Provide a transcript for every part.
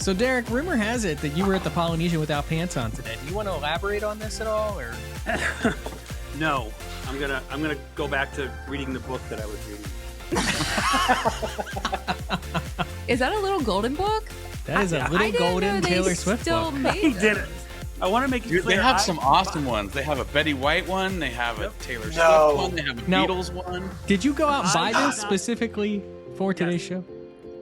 So, Derek, rumor has it that you were at the Polynesian without pants on today. Do you want to elaborate on this at all, or? No, I'm gonna go back to reading the book that I was reading. Is that a little golden book? That is a little golden Taylor Swift book. He did it. I want to make it clear. They have some awesome ones. They have a Betty White one. They have a Taylor Swift one. They have a Beatles one. Did you go out and buy this specifically for today's show?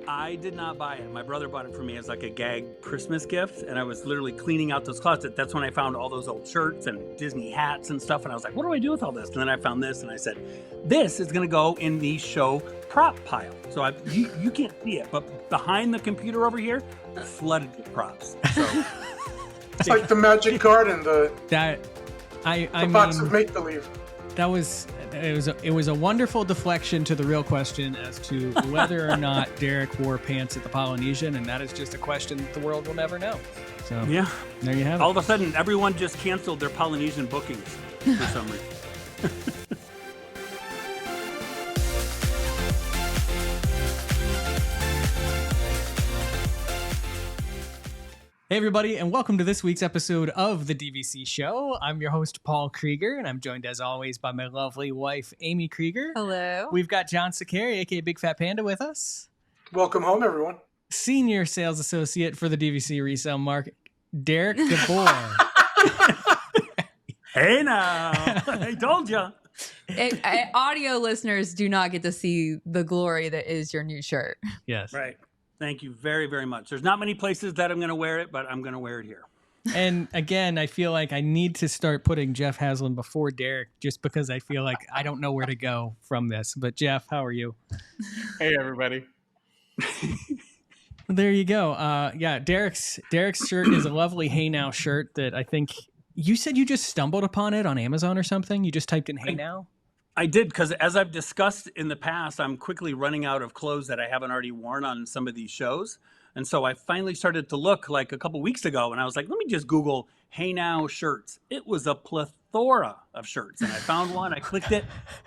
I did not buy it. My brother bought it for me as like a gag Christmas gift, and I was literally cleaning out this closet. That's when I found all those old shirts and Disney hats and stuff, and I was like, what do I do with all this? And then I found this, and I said, this is going to go in the show prop pile. So you can't see it, but behind the computer over here, flooded with props. So it's like the magic card and the box of make-believe. It was a wonderful deflection to the real question as to whether or not Derek wore pants at the Polynesian, and that is just a question that the world will never know. So yeah, there you have it. All of a sudden, everyone just canceled their Polynesian bookings for some reason. Hey everybody, and welcome to this week's episode of the DVC Show. I'm your host, Paul Krieger, and I'm joined as always by my lovely wife, Amy Krieger. Hello. We've got John Sakari, aka Big Fat Panda, with us. Welcome home, everyone. Senior Sales Associate for the DVC Resale Market, Derek DeBoer. Hey now, I told you. Audio listeners do not get to see the glory that is your new shirt. Yes. Right. Thank you very, very much. There's not many places that I'm going to wear it, but I'm going to wear it here. And again, I feel like I need to start putting Jeff Haslam before Derek just because I feel like I don't know where to go from this. But Jeff, how are you? Hey, everybody. There you go. Yeah, Derek's shirt is a lovely Hey Now shirt that I think you said you just stumbled upon it on Amazon or something. You just typed in Hey Now. I did, because as I've discussed in the past, I'm quickly running out of clothes that I haven't already worn on some of these shows. And so I finally started to look like a couple weeks ago, and I was like, let me just Google Hey Now shirts. It was a plethora of shirts, and I found one. I clicked it.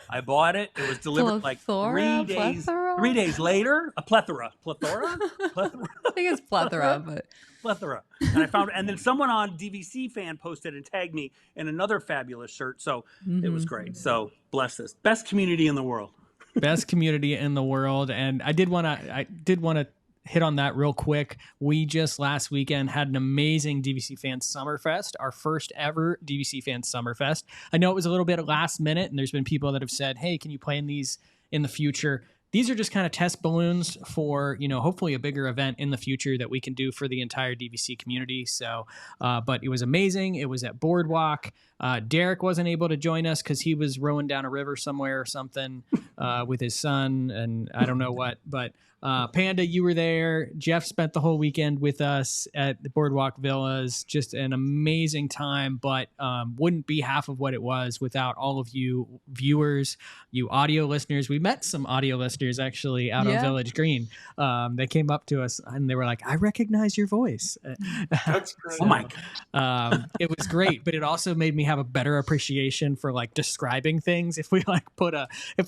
I bought it. It was delivered like 3 days. Plethora? 3 days later, a plethora. Plethora? Plethora? I think it's plethora, but Plethora. And I found, and then someone on DVC Fan posted and tagged me in another fabulous shirt. So it was great. So bless this. Best community in the world. Best community in the world. And I did want to hit on that real quick. We just last weekend had an amazing DVC Fan Summerfest, our first ever DVC Fan Summerfest. I know it was a little bit last minute, and there's been people that have said, hey, can you plan these in the future? These are just kind of test balloons for, hopefully a bigger event in the future that we can do for the entire DVC community. So, but it was amazing. It was at Boardwalk. Derek wasn't able to join us because he was rowing down a river somewhere or something with his son, and I don't know what, but Panda, you were there. Jeff spent the whole weekend with us at the Boardwalk Villas. Just an amazing time, but wouldn't be half of what it was without all of you viewers, you audio listeners. We met some audio listeners actually out on Village Green. They came up to us and they were like, I recognize your voice. That's great. Oh my God. It was great, but it also made me have a better appreciation for like describing things. If we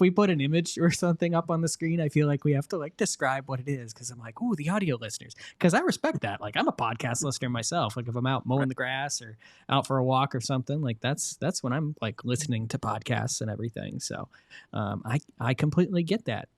put an image or something up on the screen, I feel like we have to like describe what it is, because I'm like, ooh, the audio listeners, because I respect that. Like, I'm a podcast listener myself. Like, if I'm out mowing the grass or out for a walk or something, like that's when I'm like listening to podcasts and everything. So I completely get that.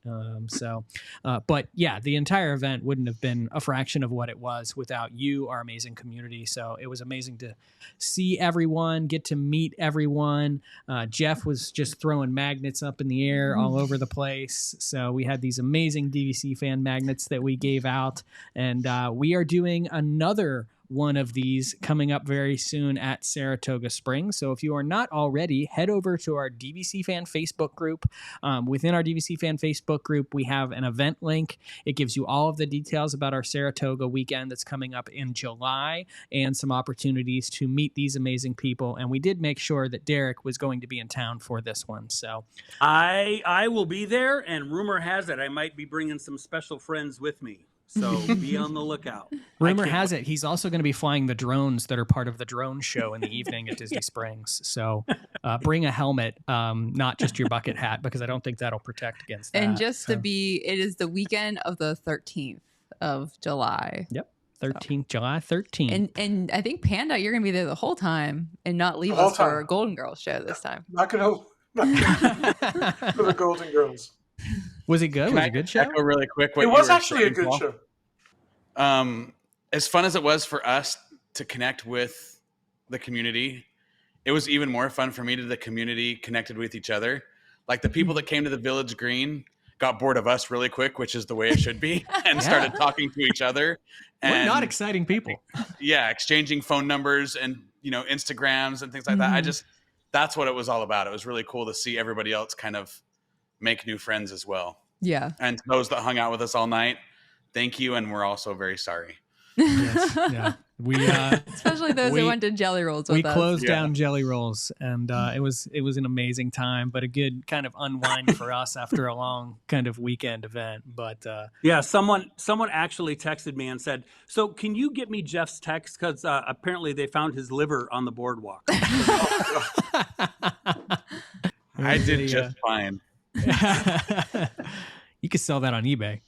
But yeah, the entire event wouldn't have been a fraction of what it was without you, our amazing community. So it was amazing to see everyone, get to meet everyone. Jeff was just throwing magnets up in the air all over the place. So we had these amazing DVC fan magnets that we gave out, and we are doing another one of these coming up very soon at Saratoga Springs. So if you are not already, head over to our DVC Fan Facebook group. Within our DVC Fan Facebook group, we have an event link. It gives you all of the details about our Saratoga weekend that's coming up in July and some opportunities to meet these amazing people. And we did make sure that Derek was going to be in town for this one. So I will be there, and rumor has it I might be bringing some special friends with me. So be on the lookout. Rumor has it he's also going to be flying the drones that are part of the drone show in the evening at Disney Springs. So bring a helmet, not just your bucket hat, because I don't think that'll protect against that. And just to be, it is the weekend of the 13th of July. Yep. 13th, July 13th. And I think Panda, you're gonna be there the whole time and not leave us for our Golden Girls show this time. Not gonna for the Golden Girls. Was it good? Was it a good show? Echo really quick. It was actually a good show. As fun as it was for us to connect with the community, it was even more fun for me to the community connected with each other. Like the people that came to the Village Green got bored of us really quick, which is the way it should be, and started talking to each other. And, we're not exciting people. Yeah, exchanging phone numbers and Instagrams and things like that. That's what it was all about. It was really cool to see everybody else kind of make new friends as well. Yeah. And those that hung out with us all night, thank you, and we're also very sorry. Yes, yeah. We especially those who went to Jelly Rolls with us. We closed down Jelly Rolls, and it was an amazing time, but a good kind of unwind for us after a long kind of weekend event. But someone actually texted me and said, "So can you get me Jeff's text? Because apparently they found his liver on the boardwalk." I did just fine. You could sell that on eBay.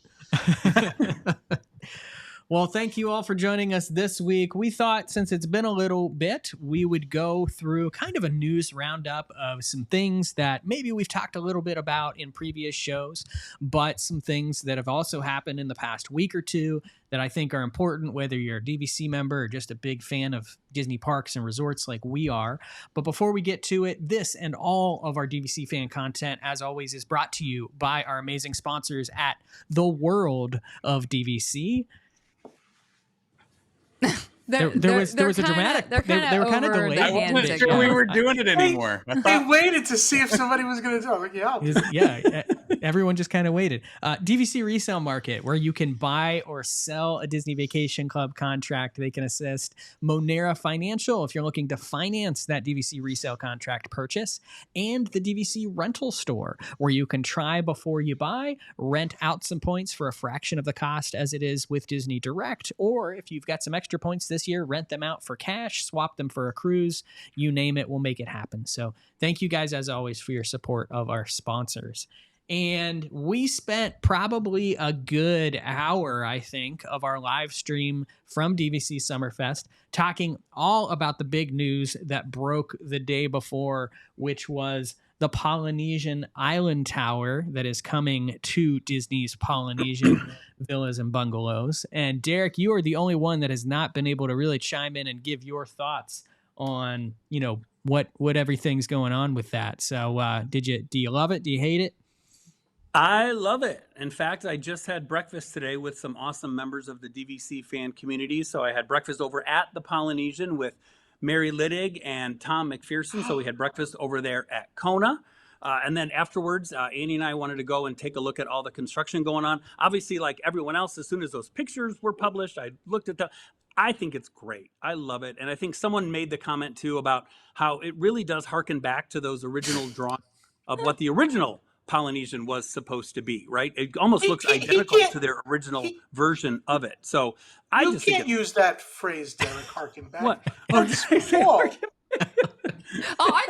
Well, thank you all for joining us this week. We thought since it's been a little bit, we would go through kind of a news roundup of some things that maybe we've talked a little bit about in previous shows, but some things that have also happened in the past week or two that I think are important, whether you're a DVC member or just a big fan of Disney parks and resorts like we are. But before we get to it, this and all of our DVC fan content, as always, is brought to you by our amazing sponsors at the World of DVC. There was a dramatic. They were kind of delayed. I wasn't sure we were doing it anymore. They waited to see if somebody was going to do it. Yeah, everyone just kind of waited. DVC Resale Market, where you can buy or sell a Disney Vacation Club contract. They can assist. Monera Financial, if you're looking to finance that DVC resale contract purchase, and the DVC Rental Store, where you can try before you buy, rent out some points for a fraction of the cost as it is with Disney Direct, or if you've got some extra points this year, rent them out for cash, swap them for a cruise, you name it, we'll make it happen. So thank you guys, as always, for your support of our sponsors. And we spent probably a good hour, I think, of our live stream from DVC Summerfest talking all about the big news that broke the day before, which was the Polynesian Island Tower that is coming to Disney's Polynesian Villas and Bungalows. And Derek, you are the only one that has not been able to really chime in and give your thoughts on, what everything's going on with that. So do you love it? Do you hate it? I love it. In fact, I just had breakfast today with some awesome members of the DVC fan community. So I had breakfast over at the Polynesian with Mary Littig and Tom McPherson. So we had breakfast over there at Kona. And then afterwards, Annie and I wanted to go and take a look at all the construction going on. Obviously, like everyone else, as soon as those pictures were published, I looked at them. I think it's great. I love it. And I think someone made the comment, too, about how it really does harken back to those original drawings of what the original Polynesian was supposed to be, right? It almost looks identical to their original version of it. So I just can't use that phrase, Derek, harken back. What? Oh, I thought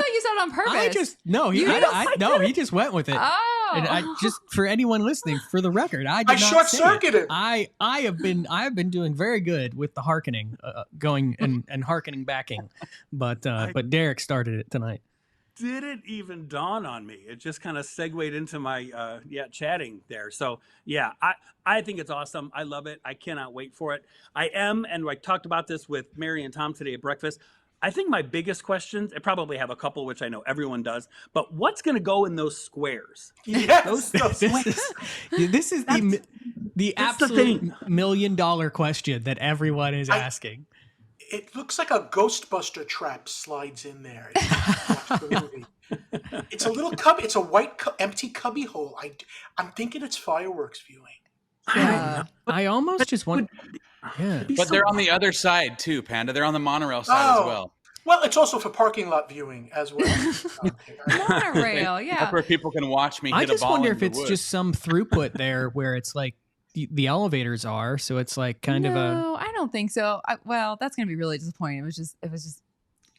you said it on purpose. He just went with it. Oh, and I just, for anyone listening, for the record, I short circuited. I have been doing very good with the hearkening, going and hearkening backing, but Derek started it tonight. Didn't even dawn on me. It just kind of segued into my chatting there. So yeah, I think it's awesome. I love it. I cannot wait for it. I talked about this with Mary and Tom today at breakfast. I think my biggest questions, I probably have a couple, which I know everyone does, but what's going to go in those squares? Yes, this is the absolute $1 million question that everyone is asking. It looks like a Ghostbuster trap slides in there. It's a little cubby. It's a white empty cubby hole. I'm thinking it's fireworks viewing. I almost just want. Yeah, but they're on the other side too, Panda. They're on the monorail side as well. Well, it's also for parking lot viewing as well. Monorail, yeah. That's where people can watch me hit a ball. I just wonder if it's just some throughput there where it's like the elevators are, so it's like kind of a. No, I don't think so. That's gonna be really disappointing. It was just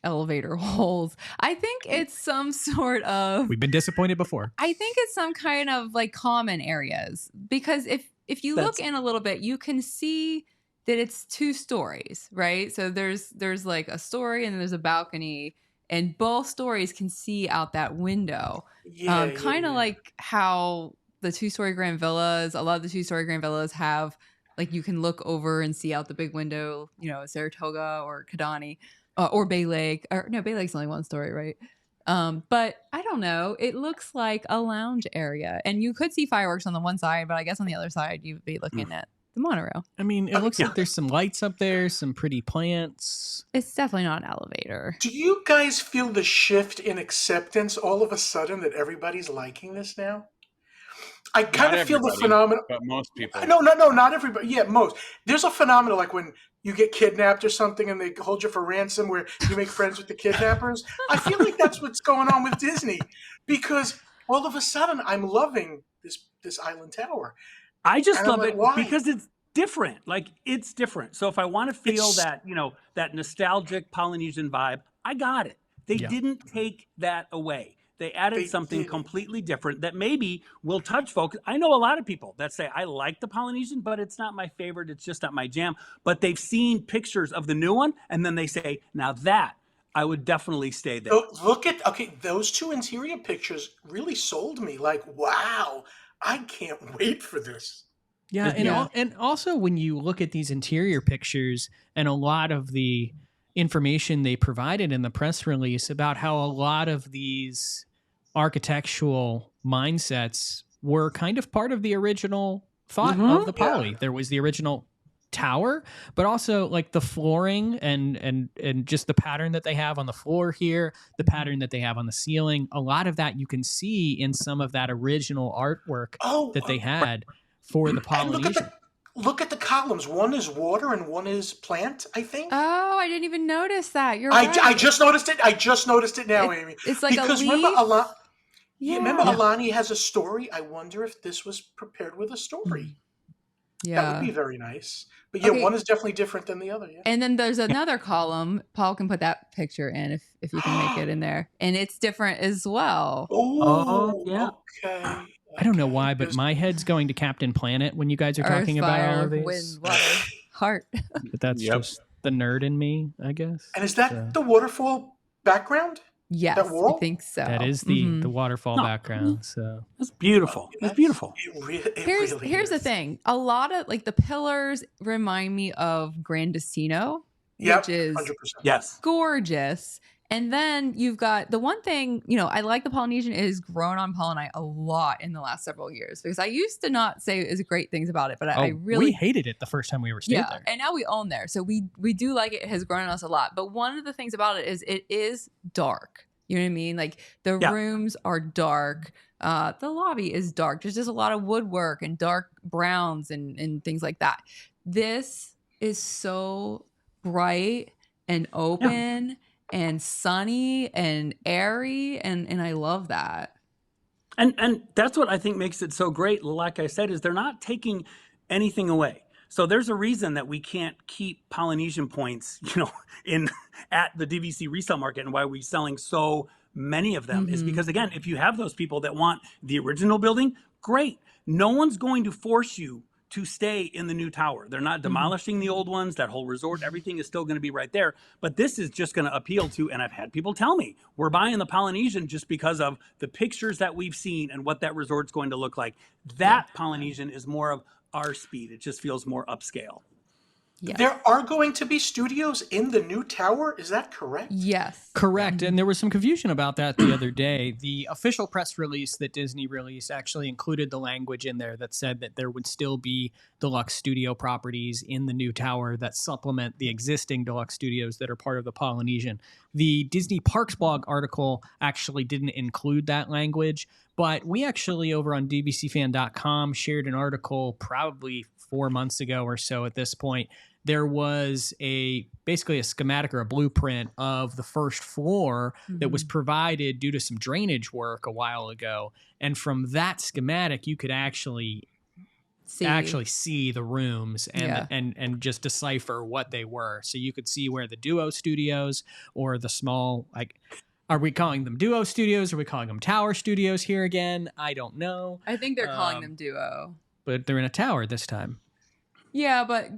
elevator holes. I think it's some sort of. We've been disappointed before. I think it's some kind of like common areas, because if you look in a little bit, you can see that it's 2 stories, right? So there's like a story and there's a balcony, and both stories can see out that window. Yeah, Kind of like how the 2-story grand villas, a lot of the 2-story grand villas have, like, you can look over and see out the big window, you know, Saratoga or Kidani, or Bay Lake. Or no, Bay Lake's only 1 story, right? But I don't know. It looks like a lounge area, and you could see fireworks on the one side, but I guess on the other side you'd be looking at the monorail. I mean, it looks like there's some lights up there, some pretty plants. It's definitely not an elevator. Do you guys feel the shift in acceptance all of a sudden that everybody's liking this now? I kind of feel the phenomenon. But most people. No, not everybody. Yeah, most. There's a phenomenon like when you get kidnapped or something and they hold you for ransom where you make friends with the kidnappers. I feel like that's what's going on with Disney, because all of a sudden I'm loving this island tower. I just love it why? because it's different. Like, it's different. So if I want to feel that, you know, that nostalgic Polynesian vibe, I got it. They didn't take that away. They added something completely different that maybe will touch folks. I know a lot of people that say, I like the Polynesian, but it's not my favorite. It's just not my jam. But they've seen pictures of the new one, and then they say, now that, I would definitely stay there. Oh, those 2 interior pictures really sold me. Like, wow, I can't wait for this. Yeah, and also when you look at these interior pictures and a lot of the information they provided in the press release about how a lot of these architectural mindsets were kind of part of the original thought of the Poly. Yeah. There was the original tower, but also like the flooring and just the pattern that they have on the floor here, the pattern that they have on the ceiling. A lot of that you can see in some of that original artwork that they had for the Polynesian. Look at the columns. One is water and one is plant, I think. Oh, I didn't even notice that. You're right. I just noticed it. I just noticed it now, Amy. It's like because a leaf. Remember Alani has a story? I wonder if this was prepared with a story. Yeah. That would be very nice. But one is definitely different than the other. Yeah. And then there's another column. Paul can put that picture in if you can make it in there. And it's different as well. Oh, yeah. Okay. I don't know why, but my head's going to Captain Planet when you guys are talking about all of these. Wind, water, heart. But that's just the nerd in me, I guess. And is that the waterfall background? Yes, I think so. That is the waterfall background. So that's beautiful. That's beautiful. Here's the thing. A lot of like the pillars remind me of Grandisino, which is 100%. Gorgeous. And then you've got the one thing, you know, I like the Polynesian. It has grown on Paul and I a lot in the last several years because I used to not say as great things about it, but I really we hated it the first time we were staying there. And now we own there. So we do like it. It has grown on us a lot. But one of the things about it is dark. You know what I mean? Like the rooms are dark. The lobby is dark. There's just a lot of woodwork and dark browns and things like that. This is so bright and open and sunny and airy, and I love that. And that's what I think makes it so great. Like I said, is they're not taking anything away. So there's a reason that we can't keep Polynesian points, you know, at the DVC resale market, and why we're selling so many of them is because, again, if you have those people that want the original building, great. No one's going to force you to stay in the new tower. They're not demolishing the old ones. That whole resort, everything is still going to be right there. But this is just going to appeal to, and I've had people tell me, we're buying the Polynesian just because of the pictures that we've seen and what that resort's going to look like. That Polynesian is more of our speed. It just feels more upscale. Yes. There are going to be studios in the new tower. Is that correct? Yes. Correct. And there was some confusion about that the other day. The official press release that Disney released actually included the language in there that said that there would still be deluxe studio properties in the new tower that supplement the existing deluxe studios that are part of the Polynesian. The Disney Parks blog article actually didn't include that language, but we actually over on dvcfan.com shared an article probably 4 months ago or so at this point. There was basically a schematic or a blueprint of the first floor that was provided due to some drainage work a while ago. And from that schematic, you could actually see the rooms and just decipher what they were. So you could see where the Duo studios or the small, like, are we calling them Duo studios? Are we calling them Tower studios here again? I don't know. I think they're calling them Duo. But they're in a tower this time. Yeah, but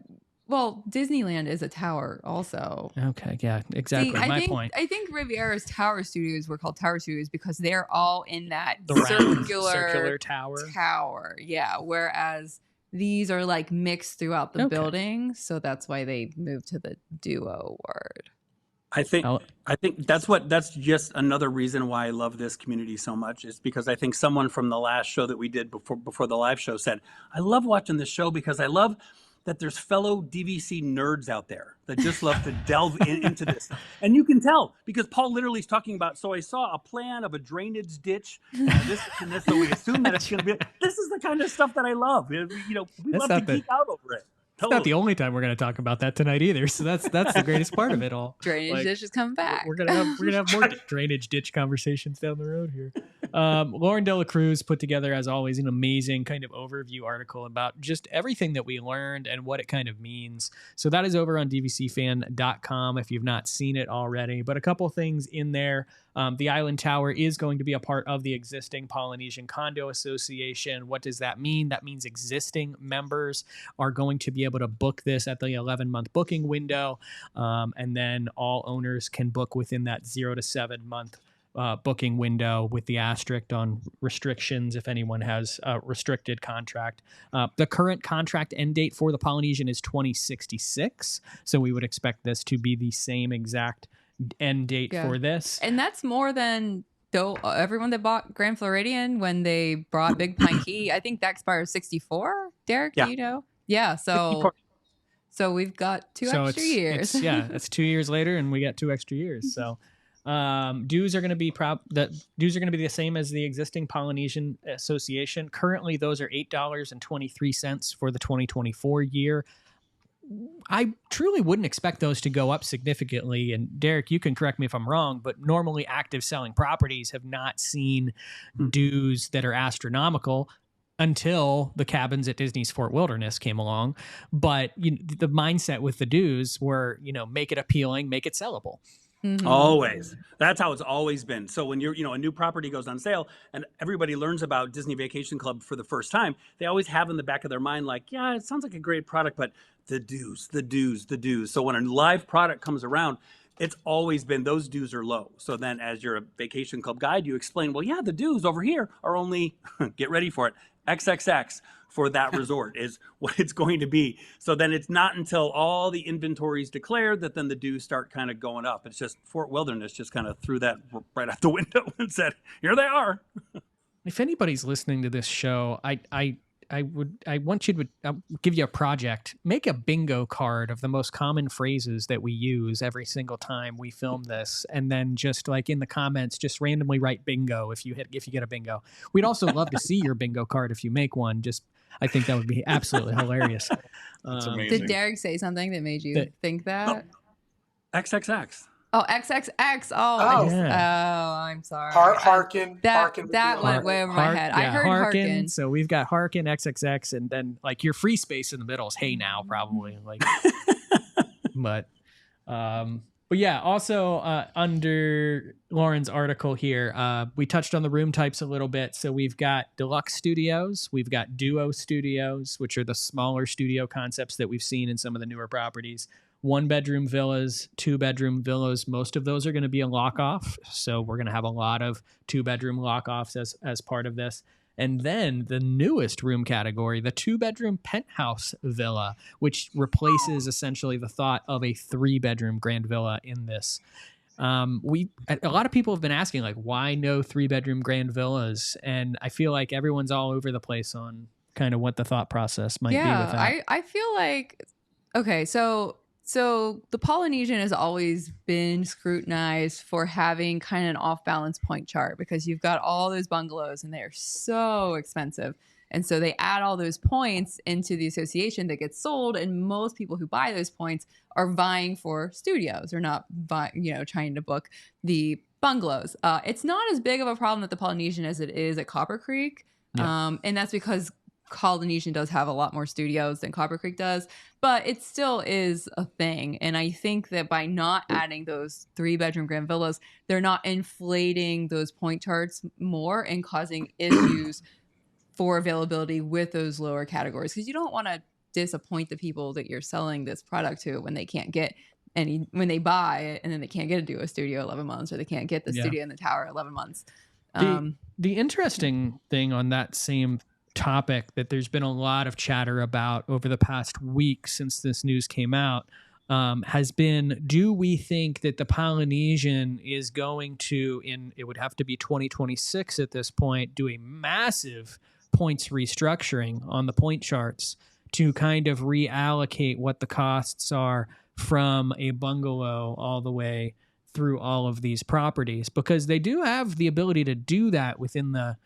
Well, Disneyland is a tower also. Okay, yeah, exactly. See, point. I think Riviera's tower studios were called tower studios because they're all in that The round circular tower. Yeah, whereas these are like mixed throughout the building, so that's why they moved to the duo word. I think that's just another reason why I love this community so much, is because I think someone from the last show that we did before the live show said, I love watching this show because I love that there's fellow DVC nerds out there that just love to delve into this. And you can tell because Paul literally is talking about, so I saw a plan of a drainage ditch, this and this, so we assume that it's going to be, this is the kind of stuff that I love. We love to geek out over it. It's not the only time we're going to talk about that tonight either. So that's the greatest part of it all. Drainage ditch is coming back. We're gonna have more drainage ditch conversations down the road here. Lauren Dela Cruz put together, as always, an amazing kind of overview article about just everything that we learned and what it kind of means. So that is over on dvcfan.com if you've not seen it already. But a couple things in there. The Island Tower is going to be a part of the existing Polynesian Condo Association. What does that mean? That means existing members are going to be able to book this at the 11-month booking window. And then all owners can book within that 0 to 7 month booking window with the asterisk on restrictions if anyone has a restricted contract. The current contract end date for the Polynesian is 2066. So we would expect this to be the same exact end date for this. And that's more than everyone that bought Grand Floridian when they brought Big Pine Key. I think that expires 64. Derek, do you know? Yeah. So we've got two extra years. It's 2 years later and we got 2 extra years. So dues are going to be the same as the existing Polynesian Association. Currently, those are $8.23 for the 2024 year. I truly wouldn't expect those to go up significantly. And Derek, you can correct me if I'm wrong, but normally active selling properties have not seen dues that are astronomical until the cabins at Disney's Fort Wilderness came along. But the mindset with the dues were, make it appealing, make it sellable. Mm-hmm. Always. That's how it's always been. So when a new property goes on sale and everybody learns about Disney Vacation Club for the first time, they always have in the back of their mind, like, yeah, it sounds like a great product, but the dues. So when a live product comes around, it's always been those dues are low. So then as you're a vacation club guide, you explain, well, yeah, the dues over here are only, get ready for it, XXX for that resort is what it's going to be. So then it's not until all the inventory is declared that then the dues start kind of going up. It's just Fort Wilderness just kind of threw that right out the window and said, here they are. If anybody's listening to this show, I want you to give you a project. Make a bingo card of the most common phrases that we use every single time we film this, and then just like in the comments, just randomly write bingo if you get a bingo. We'd also love to see your bingo card if you make one. I think that would be absolutely hilarious. That's amazing. Did Derek say something that made you think that? XXX. Oh, XXX. I'm sorry. Harkin. That went way over my head. I heard Harkin. So we've got Harkin, XXX, and then like your free space in the middle is Hey Now, probably. Like, but yeah, also under Lauren's article here, we touched on the room types a little bit. So we've got deluxe studios, we've got duo studios, which are the smaller studio concepts that we've seen in some of the newer properties. 1-bedroom villas, 2-bedroom villas. Most of those are going to be a lock-off. So we're going to have a lot of 2-bedroom lock-offs as part of this. And then the newest room category, the 2-bedroom penthouse villa, which replaces essentially the thought of a 3-bedroom grand villa in this. A lot of people have been asking, like, why no 3-bedroom grand villas? And I feel like everyone's all over the place on kind of what the thought process might be with that. I feel like, okay, so the Polynesian has always been scrutinized for having kind of an off-balance point chart because you've got all those bungalows and they're so expensive. And so they add all those points into the association that gets sold. And most people who buy those points are vying for studios or not trying to book the bungalows. It's not as big of a problem at the Polynesian as it is at Copper Creek. Yeah. And that's because Polynesian does have a lot more studios than Copper Creek does, but it still is a thing. And I think that by not adding those 3-bedroom grand villas, they're not inflating those point charts more and causing issues for availability with those lower categories. Because you don't want to disappoint the people that you're selling this product to when they can't get when they buy it and then they can't get a Duo Studio 11 months, or they can't get the studio in the tower 11 months. The interesting thing on that same topic that there's been a lot of chatter about over the past week since this news came out has been, do we think that the Polynesian is going to, it would have to be 2026 at this point, do a massive points restructuring on the point charts to kind of reallocate what the costs are from a bungalow all the way through all of these properties, because they do have the ability to do that within the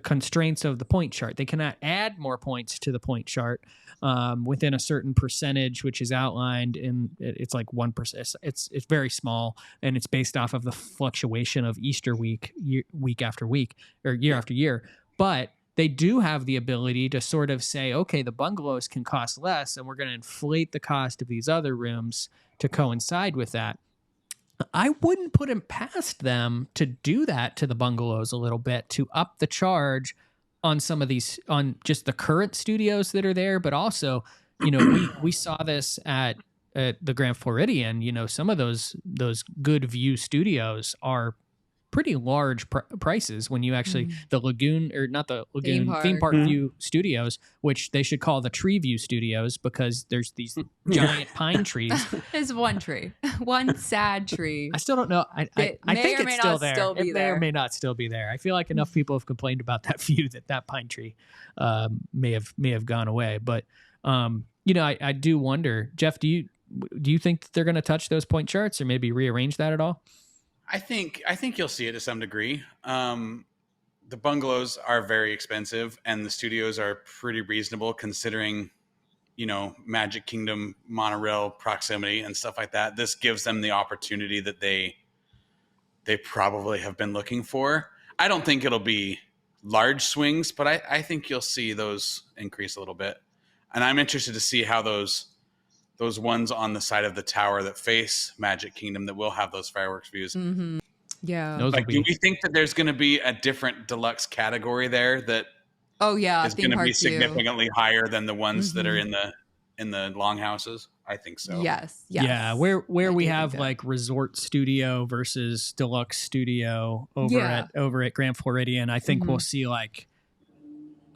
constraints of the point chart. They cannot add more points to the point chart within a certain percentage, which is outlined in, it's like 1%. It's very small, and it's based off of the fluctuation of Easter week, week after week, or year after year. But they do have the ability to sort of say, okay, the bungalows can cost less, and we're going to inflate the cost of these other rooms to coincide with that. I wouldn't put it past them to do that to the bungalows a little bit, to up the charge on some of these, on just the current studios that are there, but also, we saw this at the Grand Floridian. Some of those good view studios are pretty large prices when you actually the Lagoon, or not the Lagoon, theme park view studios, which they should call the Tree View Studios, because there's these giant pine trees. There's one tree, one sad tree. I still don't know. I think it's still there. It may or may not still be there. I feel like enough people have complained about that view that pine tree may have gone away. But I do wonder, Jeff, do you think that they're going to touch those point charts or maybe rearrange that at all? I think you'll see it to some degree. The bungalows are very expensive, and the studios are pretty reasonable considering, Magic Kingdom monorail proximity and stuff like that. This gives them the opportunity that they probably have been looking for. I don't think it'll be large swings, but I think you'll see those increase a little bit. And I'm interested to see how those ones on the side of the tower that face Magic Kingdom that will have those fireworks views. Mm-hmm. Yeah. Do we think that there's going to be a different deluxe category there that is going to be significantly higher than the ones that are in the longhouses? I think so. Yes. Yeah, where we have like resort studio versus deluxe studio over at Grand Floridian, I think we'll see like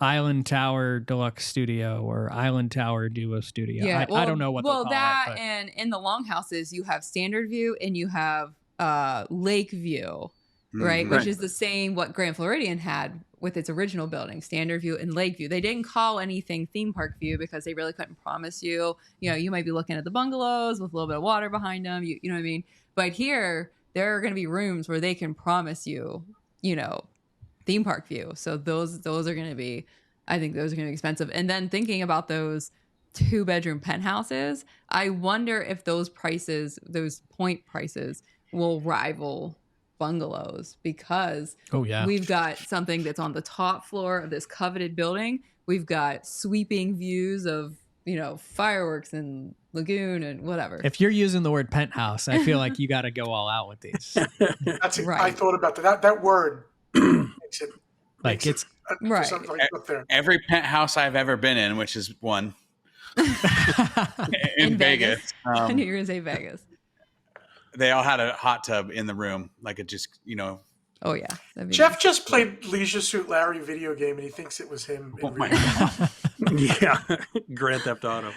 Island Tower Deluxe Studio or Island Tower Duo Studio. Yeah, I don't know what they'll call it. And in the longhouses, you have Standard View and you have Lake View, right? Which is the same what Grand Floridian had with its original building, Standard View and Lake View. They didn't call anything Theme Park View because they really couldn't promise you. You might be looking at the bungalows with a little bit of water behind them. You know what I mean? But here, there are going to be rooms where they can promise you, Theme Park View. So those are going to be, I think those are going to be expensive. And then thinking about those 2-bedroom penthouses, I wonder if those prices, those point prices, will rival bungalows, because we've got something that's on the top floor of this coveted building. We've got sweeping views of, fireworks and lagoon and whatever. If you're using the word penthouse, I feel like you got to go all out with these. That's right. I thought about that word. Makes it right. Every penthouse I've ever been in, which is one in Vegas. I knew you were gonna say Vegas. They all had a hot tub in the room, like it just, Oh yeah. Jeff just played Leisure Suit Larry video game, and he thinks it was him. Oh my God. Yeah, Grand Theft Auto.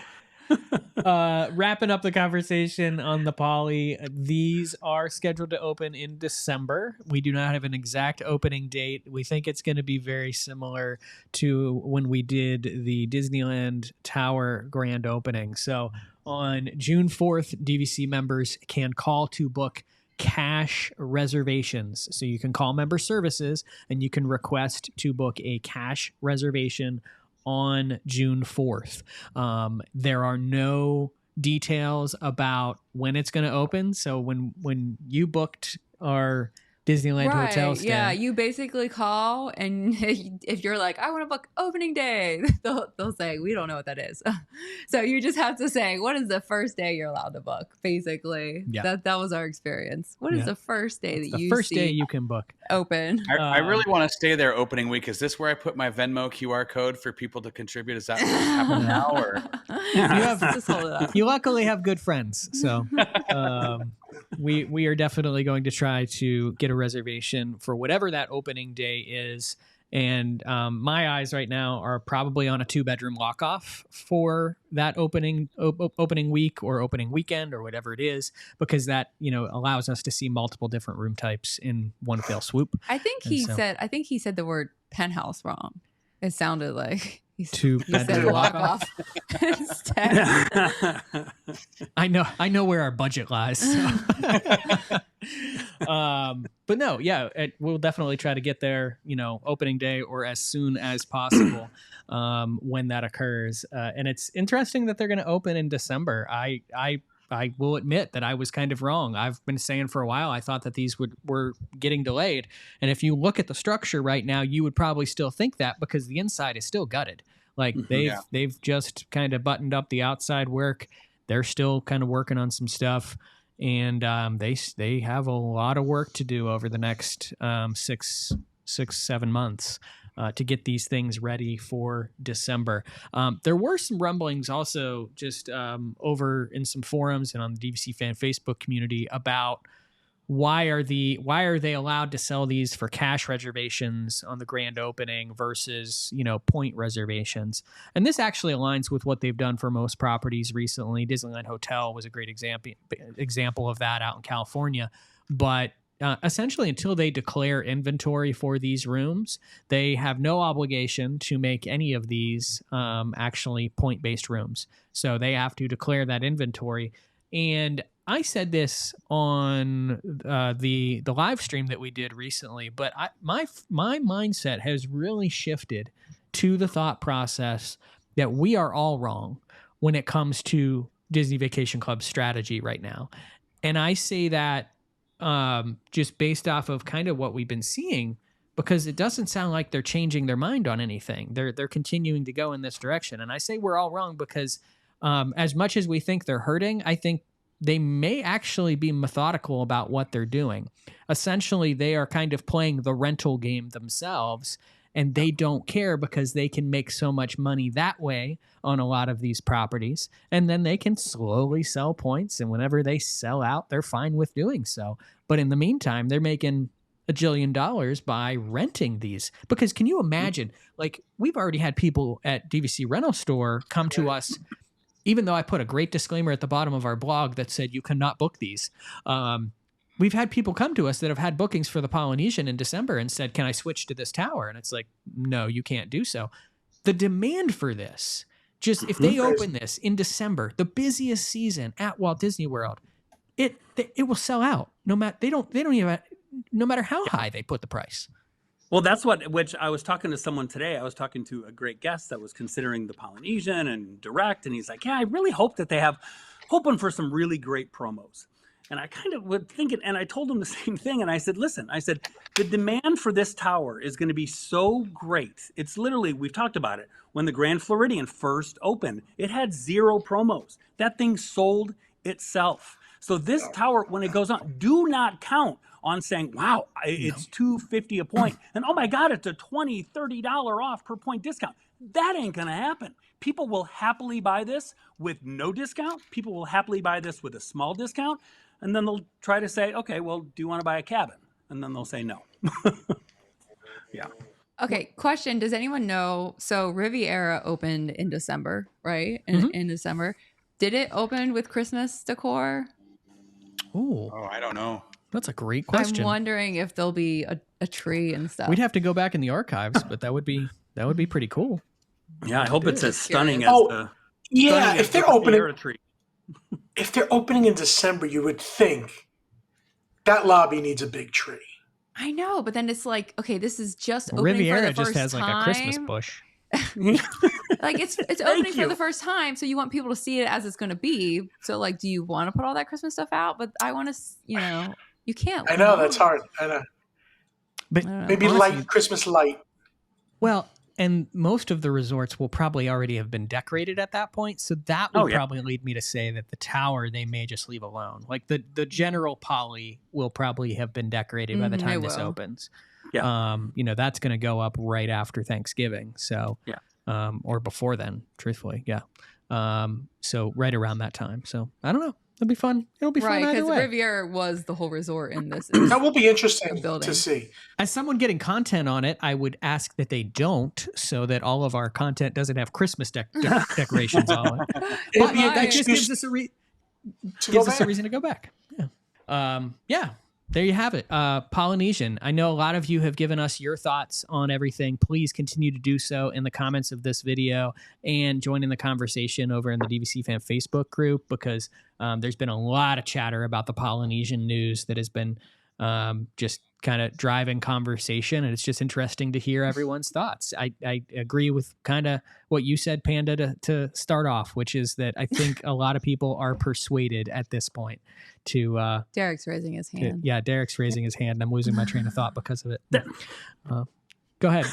Wrapping up the conversation on the Poly, these are scheduled to open in December. We do not have an exact opening date. We think it's going to be very similar to when we did the Disneyland Tower grand opening. So on June 4th, DVC members can call to book cash reservations. So you can call member services and you can request to book a cash reservation on June 4th. There are no details about when it's going to open. So when you booked our Disneyland hotel stay. Yeah, you basically call, and if you're like, I want to book opening day, they'll say, we don't know what that is. So you just have to say, what is the first day you're allowed to book? Basically, that was our experience. What is the first day that you first see day you can book open? I really want to stay there opening week. Is this where I put my Venmo QR code for people to contribute? Is that what happen now? Or Just hold it up. You luckily have good friends, so we are definitely going to try to get a reservation for whatever that opening day is. And my eyes right now are probably on a 2-bedroom lock-off for that opening week or opening weekend or whatever it is, because that allows us to see multiple different room types in one fell swoop. I think he said the word penthouse wrong. It sounded like he said lock-off instead. I know where our budget lies. So. But no, we'll definitely try to get there, opening day or as soon as possible when that occurs. And it's interesting that they're going to open in December. I will admit that I was kind of wrong. I've been saying for a while, I thought that these were getting delayed. And if you look at the structure right now, you would probably still think that, because the inside is still gutted. Like they've just kind of buttoned up the outside work. They're still kind of working on some stuff. And they have a lot of work to do over the next 7 months to get these things ready for December. There were some rumblings also just over in some forums and on the DVC fan Facebook community about why are they allowed to sell these for cash reservations on the grand opening versus point reservations. And this actually aligns with what they've done for most properties recently. Disneyland Hotel was a great example of that out in California. But essentially, until they declare inventory for these rooms, they have no obligation to make any of these actually point-based rooms. So they have to declare that inventory. And I said this on the live stream that we did recently, but my mindset has really shifted to the thought process that we are all wrong when it comes to Disney Vacation Club's strategy right now. And I say that just based off of kind of what we've been seeing, because it doesn't sound like they're changing their mind on anything. They're continuing to go in this direction. And I say we're all wrong because as much as we think they're hurting, I think they may actually be methodical about what they're doing. Essentially, they are kind of playing the rental game themselves, and they don't care because they can make so much money that way on a lot of these properties. And then they can slowly sell points, and whenever they sell out, they're fine with doing so. But in the meantime, they're making $1 jillion by renting these. Because can you imagine, like, we've already had people at DVC Rental Store come to us, even though I put a great disclaimer at the bottom of our blog that said you cannot book these. We've had people come to us that have had bookings for the Polynesian in December and said, can I switch to this tower? And it's like, no, you can't do so. The demand for this, just if they open this in December, the busiest season at Walt Disney World, it will sell out. No matter how high they put the price. Well, which I was talking to someone today. I was talking to a great guest that was considering the Polynesian and direct. And he's like, yeah, I really hope that they have hoping for some really great promos. And I kind of would think it. And I told him the same thing. And I said, listen, the demand for this tower is going to be so great. It's literally, we've talked about it. When the Grand Floridian first opened, it had 0 promos. That thing sold itself. So this tower, when it goes on, do not count on saying, wow, it's $250 a point. And oh my God, it's a $20, $30 off per point discount. That ain't going to happen. People will happily buy this with no discount. People will happily buy this with a small discount. And then they'll try to say, okay, well, do you want to buy a cabin? And then they'll say no. Yeah. Okay, question. Does anyone know? So Riviera opened in December, right? In December. Did it open with Christmas decor? Ooh. Oh, I don't know. That's a great question. I'm wondering if there'll be a tree and stuff. We'd have to go back in the archives, but that would be pretty cool. Yeah, I hope it's as stunning as the if they're opening tree. If they're opening in December, you would think that lobby needs a big tree. I know, but then it's like, okay, this is just opening Riviera for the first just has time. like a Christmas bush. Like it's opening for the first time, so you want people to see it as it's going to be. So like, do you want to put all that Christmas stuff out? But I want to, you can't. I know that's hard. I know. But Maybe honestly, light, Christmas light. well, and most of the resorts will probably already have been decorated at that point, so that would probably lead me to say that the tower they may just leave alone. Like the general poly will probably have been decorated by the time this opens. Yeah. That's going to go up right after Thanksgiving. So, or before then, truthfully. Yeah. So right around that time. So I don't know. It'll be fun. It'll be fun either way. Because Riviera was the whole resort in this. That will be interesting to see. As someone getting content on it, I would ask that they don't, so that all of our content doesn't have Christmas decorations on it. It'll be that just gives us a reason to go back. Yeah. There you have it. Polynesian. I know a lot of you have given us your thoughts on everything. Please continue to do so in the comments of this video and join in the conversation over in the DVC Fan Facebook group, because there's been a lot of chatter about the Polynesian news that has been just kind of driving conversation, and it's just interesting to hear everyone's thoughts. I agree with kind of what you said, Panda, to start off, which is that I think a lot of people are persuaded at this point to Derek's raising his hand. Derek's raising his hand, and I'm losing my train of thought because of it. Go ahead.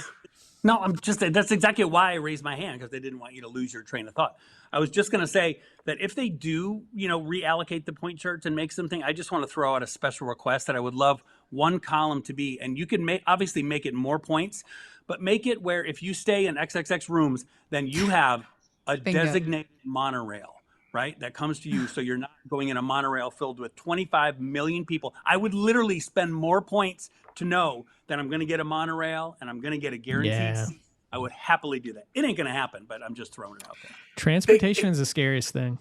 No, that's exactly why I raised my hand, because I didn't want you to lose your train of thought. I was just going to say that if they do, reallocate the point charts and make something, I just want to throw out a special request that I would love one column to be, and you can obviously make it more points, but make it where if you stay in XXX rooms, then you have a designated monorail, right? That comes to you. So you're not going in a monorail filled with 25 million people. I would literally spend more points to know that I'm going to get a monorail and I'm going to get a guaranteed seat. I would happily do that. It ain't going to happen, but I'm just throwing it out there. Transportation is the scariest thing.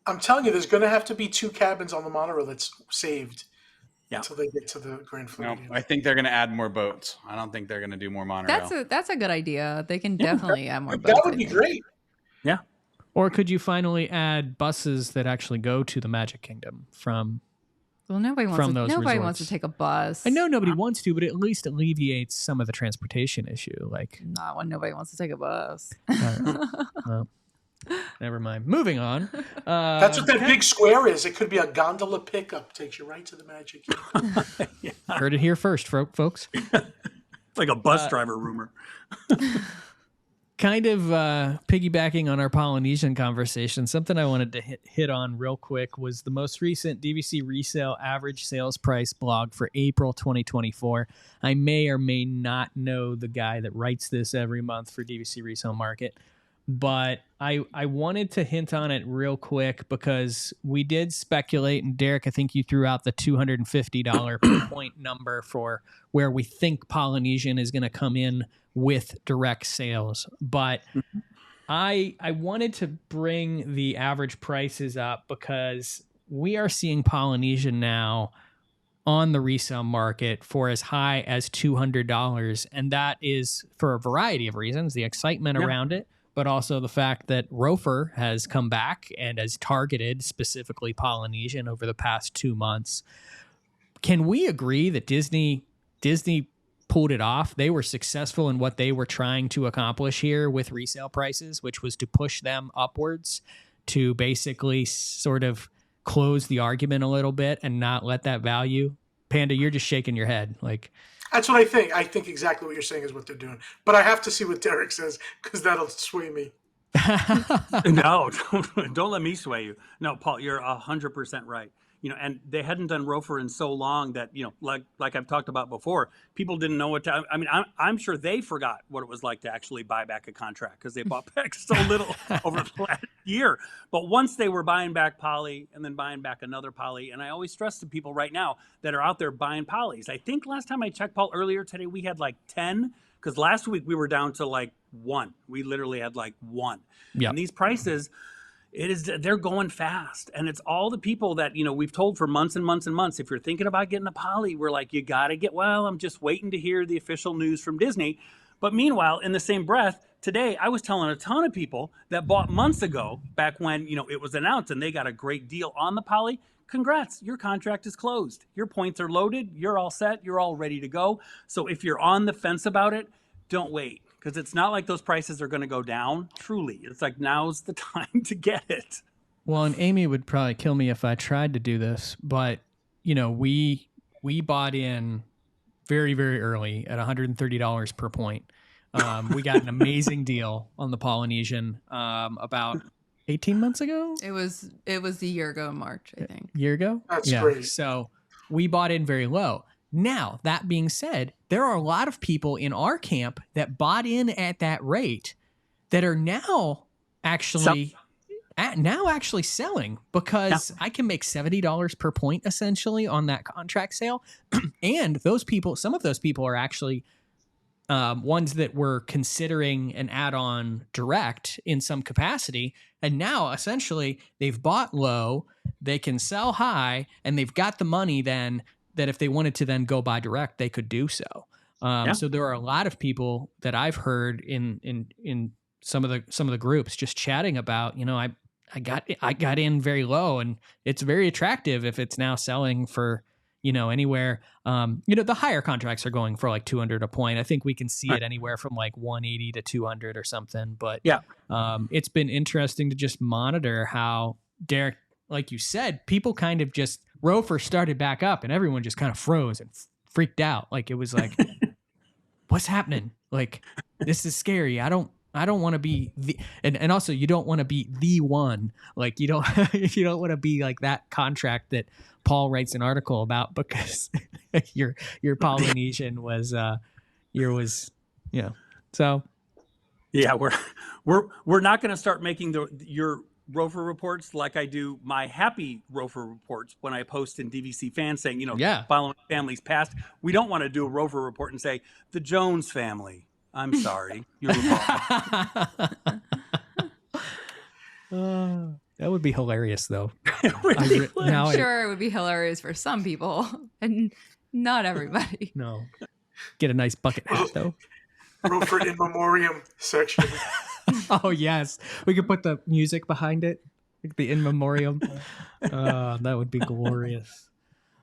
I'm telling you, there's going to have to be 2 cabins on the monorail that's saved until they get to the Grand Floridian. No, I think they're going to add more boats. I don't think they're going to do more monorail. That's a good idea. They can definitely add more boats. That would be great. Yeah. Or could you finally add buses that actually go to the Magic Kingdom from? Well, nobody wants to take a bus. I know nobody wants to, but at least alleviates some of the transportation issue. Like, not when nobody wants to take a bus. Well, never mind. Moving on. That's what that big square is. It could be a gondola pickup. Takes you right to the Magic Kingdom. Heard it here first, folks. It's like a bus driver rumor. Kind of piggybacking on our Polynesian conversation, something I wanted to hit on real quick was the most recent DVC Resale average sales price blog for April 2024. I may or may not know the guy that writes this every month for DVC Resale Market, but I wanted to hint on it real quick because we did speculate, and Derek, I think you threw out the $250 per point number for where we think Polynesian is going to come in with direct sales. But I wanted to bring the average prices up because we are seeing Polynesian now on the resale market for as high as $200. And that is for a variety of reasons, the excitement around it, but also the fact that Rofer has come back and has targeted specifically Polynesian over the past 2 months. Can we agree that Disney pulled it off? They were successful in what they were trying to accomplish here with resale prices, which was to push them upwards to basically sort of close the argument a little bit and not let that value. Panda, you're just shaking your head. Like, that's what I think. I think exactly what you're saying is what they're doing. But I have to see what Derek says because that'll sway me. No, don't let me sway you. No, Paul, you're 100% right. And they hadn't done Rofer in so long that, like I've talked about before, people didn't know what to, I'm sure they forgot what it was like to actually buy back a contract because they bought back so little over the last year. But once they were buying back poly and then buying back another poly, and I always stress to people right now that are out there buying polys. I think last time I checked, Paul, earlier today, we had like 10, because last week we were down to like 1. We literally had like 1. Yep. And these prices, they're going fast, and it's all the people that we've told for months and months and months. If you're thinking about getting a poly, we're like, you got to get. Well, I'm just waiting to hear the official news from Disney. But meanwhile, in the same breath, today I was telling a ton of people that bought months ago, back when it was announced, and they got a great deal on the poly. Congrats, your contract is closed. Your points are loaded. You're all set. You're all ready to go. So if you're on the fence about it, don't wait. Because it's not like those prices are going to go down. Truly, it's like now's the time to get it. Well, and Amy would probably kill me if I tried to do this, but we bought in very, very early at $130 per point. We got an amazing deal on the Polynesian about 18 months ago. It was a year ago in March, I think. Year ago? That's great. So we bought in very low. Now, that being said, there are a lot of people in our camp that bought in at that rate that are now actually selling because I can make $70 per point essentially on that contract sale. And some of those people are actually ones that were considering an add-on direct in some capacity. And now essentially they've bought low, they can sell high, and they've got the money then that if they wanted to then go buy direct, they could do so. So there are a lot of people that I've heard in some of the groups just chatting about, I got in very low, and it's very attractive if it's now selling for, anywhere. The higher contracts are going for like 200 a point. I think we can see it anywhere from like 180 to 200 or something. But it's been interesting to just monitor how, Derek, like you said, people kind of just Rofer started back up and everyone just kind of froze and freaked out. Like it was like, what's happening? Like, this is scary. I don't want to be and also you don't want to be the one. Like you don't want to be like that contract that Paul writes an article about because your Polynesian was so yeah, we're not going to start making your Rofer reports like I do my happy Rofer reports when I post in DVC fans saying, following families past. We don't want to do a Rofer report and say the Jones family. I'm sorry. You're that would be hilarious, though. I'm sure it would be hilarious for some people, and not everybody. No. Get a nice bucket hat, though. Rofer in memoriam section. Oh, yes. We could put the music behind it. Like the in memoriam. That would be glorious.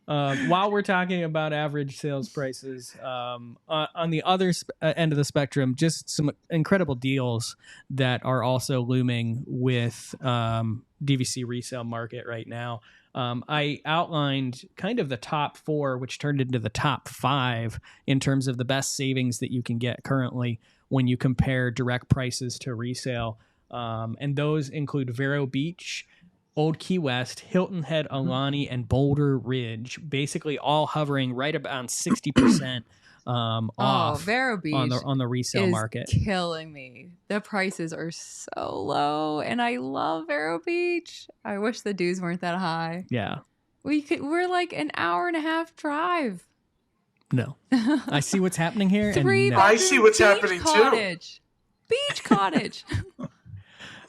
While we're talking about average sales prices, on the other end of the spectrum, just some incredible deals that are also looming with DVC resale market right now. I outlined kind of the top 4, which turned into the top 5 in terms of the best savings that you can get currently when you compare direct prices to resale. And those include Vero Beach, Old Key West, Hilton Head, Alani, and Boulder Ridge, basically all hovering right about 60% off Vero Beach on the resale market. Killing me. The prices are so low, and I love Vero Beach. I wish the dues weren't that high. Yeah. We're like an hour and a half drive. No. I see what's happening here. I see what's happening too. Beach cottage.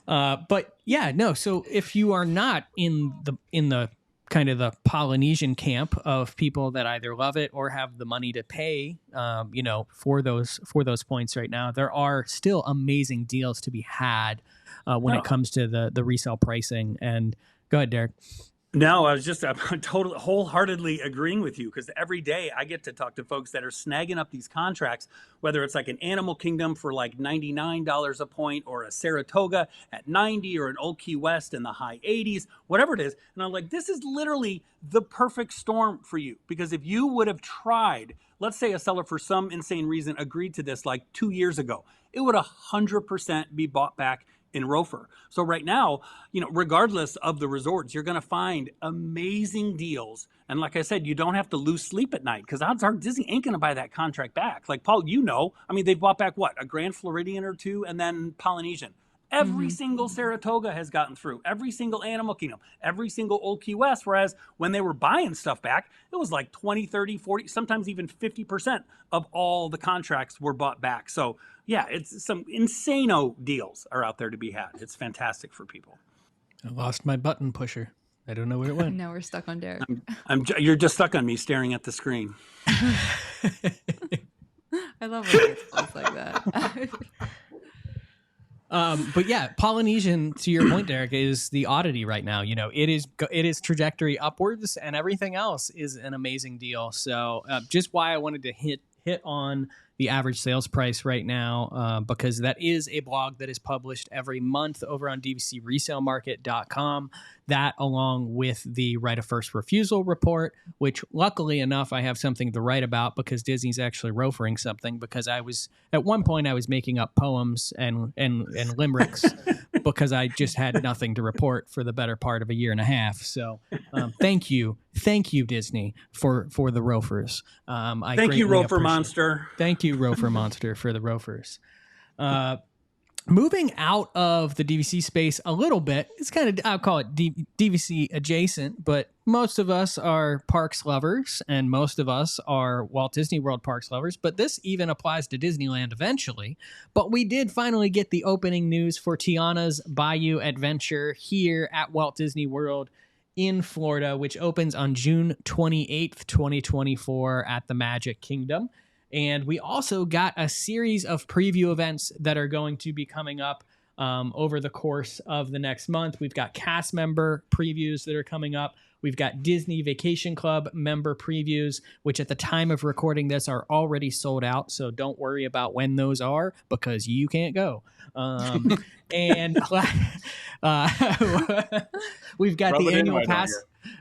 But yeah, no. So if you are not in the kind of the Polynesian camp of people that either love it or have the money to pay, for those points right now, there are still amazing deals to be had when it comes to the resale pricing. And go ahead, Derek. No, I'm totally wholeheartedly agreeing with you, because every day I get to talk to folks that are snagging up these contracts, whether it's like an Animal Kingdom for like $99 a point, or a Saratoga at 90, or an Old Key West in the high 80s, whatever it is. And I'm like, this is literally the perfect storm for you, because if you would have tried, let's say a seller for some insane reason agreed to this like 2 years ago, it would 100% be bought back in Rofer. So right now, regardless of the resorts, you're going to find amazing deals. And like I said, you don't have to lose sleep at night, because odds are Disney ain't going to buy that contract back. Like Paul, they've bought back a Grand Floridian or two, and then Polynesian. Every single Saratoga has gotten through, every single Animal Kingdom, every single Old Key West. Whereas when they were buying stuff back, it was like 20, 30, 40, sometimes even 50% of all the contracts were bought back. So yeah, it's some insano deals are out there to be had. It's fantastic for people. I lost my button pusher. I don't know where it went. Now we're stuck on Derek. You're just stuck on me staring at the screen. I love when it's close like that. But yeah, Polynesian, to your point, Derek, is the oddity right now. It is trajectory upwards, and everything else is an amazing deal. So just why I wanted to hit on the average sales price right now, because that is a blog that is published every month over on dvcresalemarket.com. that along with the right of first refusal report, which luckily enough I have something to write about because Disney's actually rofering something, because I was at one point I was making up poems and limericks because I just had nothing to report for the better part of a year and a half. So thank you Disney for the rofers. Thank you, Rofer Monster. Thank you, Rofer Monster, for the rofers. Moving out of the DVC space a little bit, it's kind of, I'll call it DVC adjacent, but most of us are parks lovers and most of us are Walt Disney World parks lovers, but this even applies to Disneyland eventually. But we did finally get the opening news for Tiana's Bayou adventure here at Walt Disney World in Florida, which opens on June 28th, 2024 at the Magic Kingdom. And we also got a series of preview events that are going to be coming up over the course of the next month. We've got cast member previews that are coming up. We've got Disney Vacation Club member previews, which at the time of recording this are already sold out. So don't worry about when those are because you can't go. And we've got the annual pass.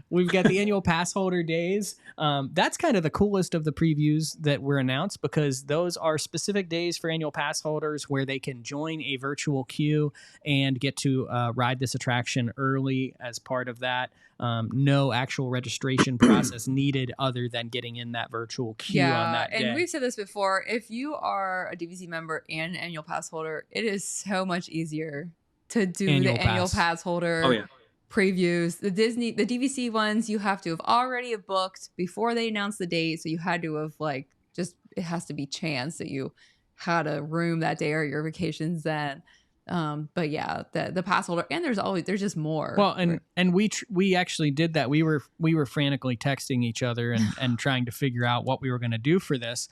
We've got the annual pass holder days. That's kind of the coolest of the previews that were announced because those are specific days for annual pass holders where they can join a virtual queue and get to ride this attraction early as part of that. No actual registration process needed other than getting in that virtual queue on that day. And we've said this before. If you are a DVC member and an annual pass holder, it is so much easier to do annual pass holder previews. The DVC ones, you have to have already booked before they announced the date. So you had to have it has to be chance that you had a room that day or your vacations then. But yeah, the pass holder, and there's just more. Well, and we actually did that. We were frantically texting each other and trying to figure out what we were going to do for this.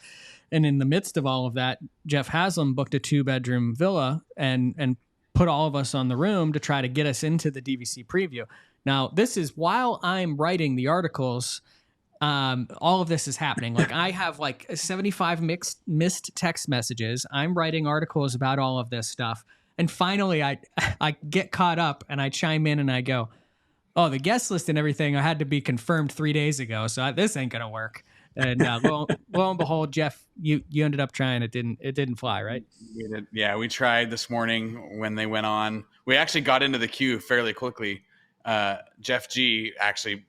And in the midst of all of that, Jeff Haslam booked a 2-bedroom villa and put all of us on the room to try to get us into the DVC preview. Now, this is while I'm writing the articles. All of this is happening. Like I have 75 missed text messages. I'm writing articles about all of this stuff. And finally, I get caught up and I chime in and I go, oh, the guest list and everything, I had to be confirmed 3 days ago. So this ain't going to work. And lo and behold, Jeff, you ended up trying. It didn't fly, right? We did. Yeah, we tried this morning when they went on. We actually got into the queue fairly quickly. Jeff G actually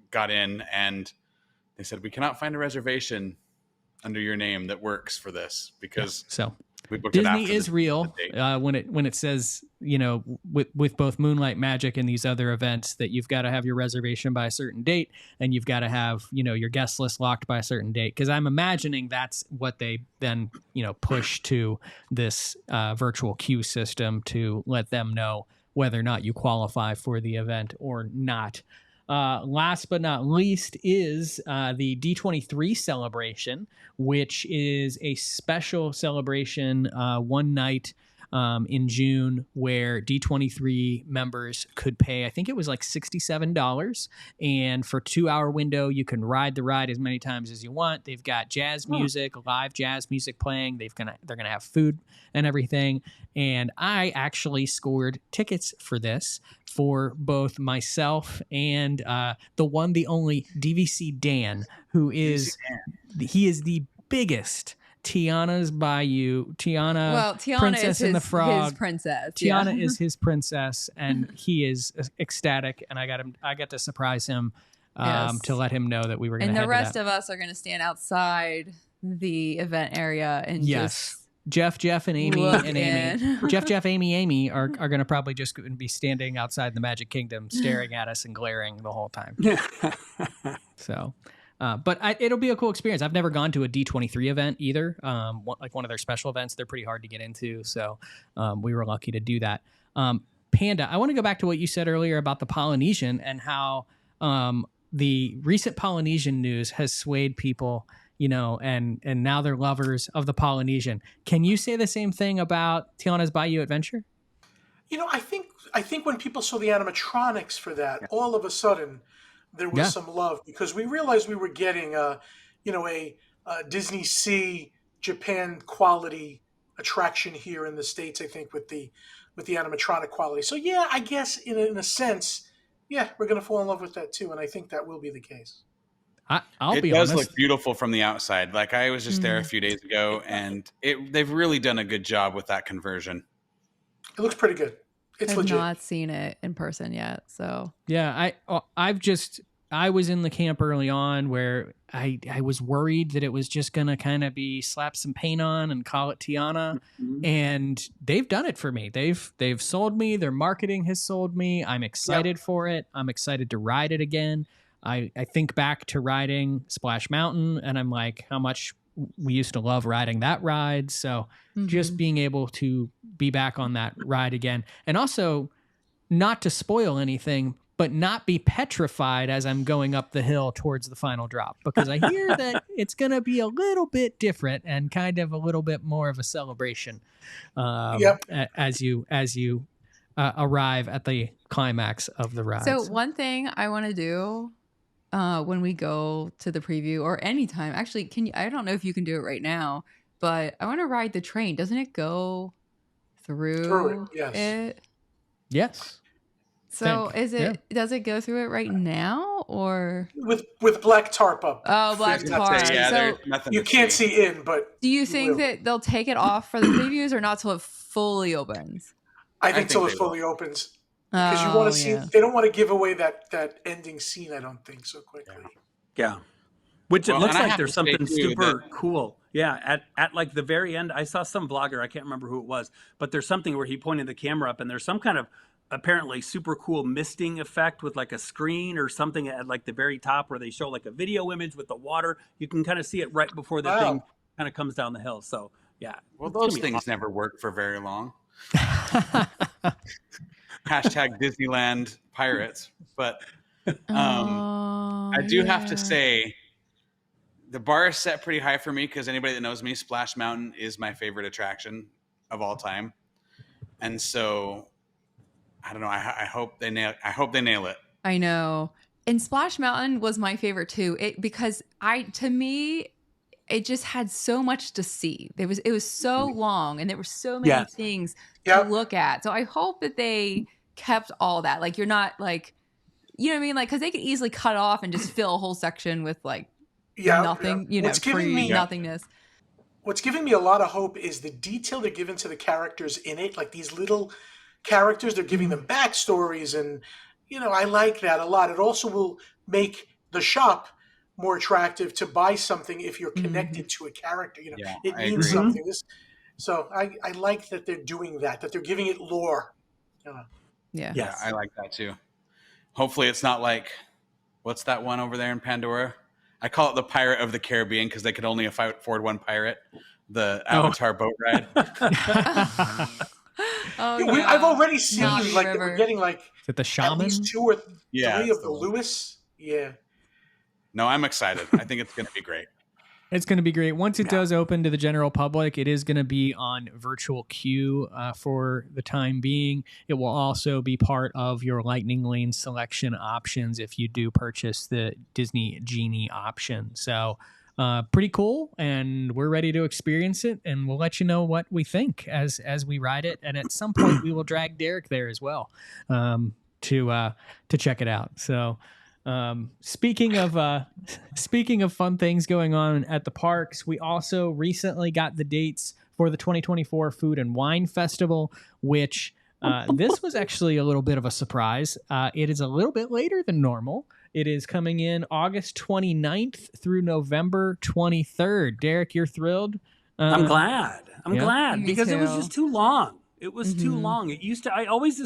got in and they said, we cannot find a reservation under your name that works for this because we booked Disney it is real when it says, with both Moonlight Magic and these other events that you've got to have your reservation by a certain date and you've got to have, your guest list locked by a certain date. Because I'm imagining that's what they then, push to this virtual queue system to let them know whether or not you qualify for the event or not. Last but not least is the D23 celebration, which is a special celebration one night in June where D23 members could pay, I think it was $67. And for a 2-hour window, you can ride the ride as many times as you want. They've got jazz music, live jazz music playing. They're going to have food and everything. And I actually scored tickets for this for both myself and the only DVC Dan, who is he is the biggest Tiana's Bayou. Tiana Princess and the Frog. His princess. Tiana is his princess, and he is ecstatic. And I got to surprise him to let him know that we were going to. And the rest of us are going to stand outside the event area and just. Jeff, and Amy, and Amy. Jeff, Amy are going to probably just be standing outside the Magic Kingdom, staring at us and glaring the whole time. So, but it'll be a cool experience. I've never gone to a D23 event either. Like one of their special events, they're pretty hard to get into. So, we were lucky to do that. Panda, I want to go back to what you said earlier about the Polynesian and how the recent Polynesian news has swayed people. And now they're lovers of the Polynesian. Can you say the same thing about Tiana's Bayou Adventure? I think when people saw the animatronics for that, all of a sudden there was some love because we realized we were getting a Disney Sea Japan quality attraction here in the States. I think with the animatronic quality. So yeah, I guess in a sense yeah, we're going to fall in love with that too, and I think that will be the case. I'll be It does honest. look beautiful from the outside. Like I was just there a few days ago, and they've really done a good job with that conversion. It looks pretty good. It's I've legit. not seen it in person yet, so Yeah, I was in the camp early on where I was worried that it was just gonna kind of be slap some paint on and call it Tiana, and they've done it for me. They've sold me. Their marketing has sold me. I'm excited for it. I'm excited to ride it again. I think back to riding Splash Mountain, and I'm like, how much we used to love riding that ride. So just being able to be back on that ride again, and also not to spoil anything, but not be petrified as I'm going up the hill towards the final drop, because I hear that it's going to be a little bit different and kind of a little bit more of a celebration as you arrive at the climax of the ride. So one thing I want to do when we go to the preview or anytime, actually, I don't know if you can do it right now, but I want to ride the train. Doesn't it go through it? Yes. So does it go through it right now or with black tarp up? Oh, black tarp. There's nothing you can't see in, but do you think that they'll take it off for the previews or not till it fully opens? I think till it fully opens. Because you want to see, they don't want to give away that ending scene, I don't think, so quickly. Yeah. Which it looks like there's something super cool. Yeah. At like the very end, I saw some vlogger, I can't remember who it was, but there's something where he pointed the camera up and there's some kind of apparently super cool misting effect with like a screen or something at like the very top where they show like a video image with the water. You can kind of see it right before the thing kind of comes down the hill. So yeah. Well, those things never work for very long. Hashtag Disneyland pirates. But I do have to say the bar is set pretty high for me because anybody that knows me, Splash Mountain is my favorite attraction of all time. And so I don't know. I hope they nail it. I know. And Splash Mountain was my favorite too. Because to me, it just had so much to see. It was so long, and there were so many things to look at. So I hope that they kept all that. Like you're not like, you know what I mean? Like because they could easily cut off and just fill a whole section with like nothing. You know, nothingness. What's giving me a lot of hope is the detail they're giving to the characters in it. Like these little characters, they're giving them backstories, and I like that a lot. It also will make the shop more attractive to buy something if you're connected to a character. It means something. So I like that they're doing that they're giving it lore. Yeah, I like that too. Hopefully it's not like, what's that one over there in Pandora? I call it the Pirate of the Caribbean because they could only afford one pirate. The Avatar boat ride. I've already seen we're getting like is it the shaman? At least 2 or 3 of the Lewis. Yeah. No, I'm excited. I think it's going to be great. It's going to be great. Once it does open to the general public, it is going to be on virtual queue for the time being. It will also be part of your Lightning Lane selection options if you do purchase the Disney Genie option. So pretty cool, and we're ready to experience it, and we'll let you know what we think as we ride it. And at some point, we will drag Derek there as well to check it out. So. Speaking of fun things going on at the parks, we also recently got the dates for the 2024 Food and Wine Festival, which this was actually a little bit of a surprise. It is a little bit later than normal. It is coming in August 29th through November 23rd. Derek, you're thrilled? I'm glad. I'm glad because too. It was just too long. It was too long. It used to. I always